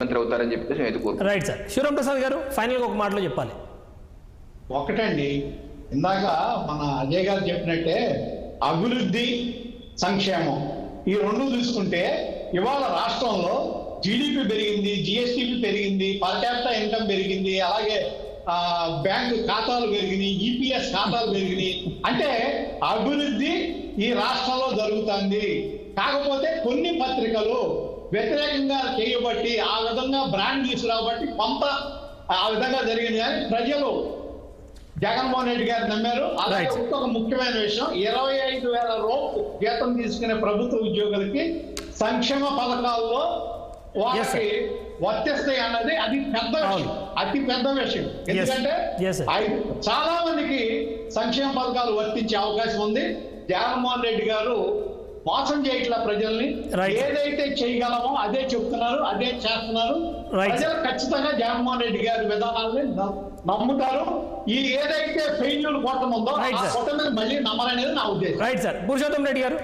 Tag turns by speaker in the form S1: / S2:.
S1: మంత్రి అవుతారని చెప్పేసి నేను కోరుకుంటున్నాను.
S2: Right sir. శివరాం ప్రసాద్ గారు ఫైనల్గా ఒక మాటలో చెప్పాలి.
S3: ఒకటండి, ఇందాక మన అజయ్ గారు చెప్పినట్టే అభివృద్ధి సంక్షేమం ఈ రెండు చూసుకుంటే ఇవాళ రాష్ట్రంలో జీడిపి పెరిగింది, జిఎస్టిపి పెరిగింది, పర్ క్యాపిటల్ ఇన్కమ్ పెరిగింది, అలాగే బ్యాంకు ఖాతాలు పెరిగినాయి, ఈపీఎస్ ఖాతాలు పెరిగినాయి. అంటే అభివృద్ధి ఈ రాష్ట్రంలో జరుగుతుంది. కాకపోతే కొన్ని పత్రికలు వ్యతిరేకంగా చేయబట్టి ఆ విధంగా బ్రాండ్ తీసుకురాబట్టి కొంత ఆ విధంగా జరిగింది. కానీ ప్రజలు జగన్మోహన్ రెడ్డి గారు నమ్మారు. అలాగే ఇంకొక ముఖ్యమైన విషయం, 25,000 రూపాయలు జీతం తీసుకునే ప్రభుత్వ ఉద్యోగులకి సంక్షేమ పథకాల్లో వాళ్ళకి వర్తిస్తాయి అన్నది అది పెద్ద విషయం, అతి పెద్ద విషయం. ఎందుకంటే చాలా మందికి సంక్షేమ పథకాలు వర్తించే అవకాశం ఉంది. జగన్మోహన్ రెడ్డి గారు మోసం చేయట్ల ప్రజల్ని, ఏదైతే చేయగలమో అదే చెప్తున్నారు, అదే చేస్తున్నారు. ప్రజలు ఖచ్చితంగా జగన్మోహన్ రెడ్డి గారి విధానాలని నమ్ముతారు. ఈ ఏదైతే ఫెయిల్యూర్ కోటం ఉందో ఆ కోటం మళ్ళీ నమ్మాలనేది నా ఉద్దేశం.
S2: Right sir. పురుషోత్తం రెడ్డి గారు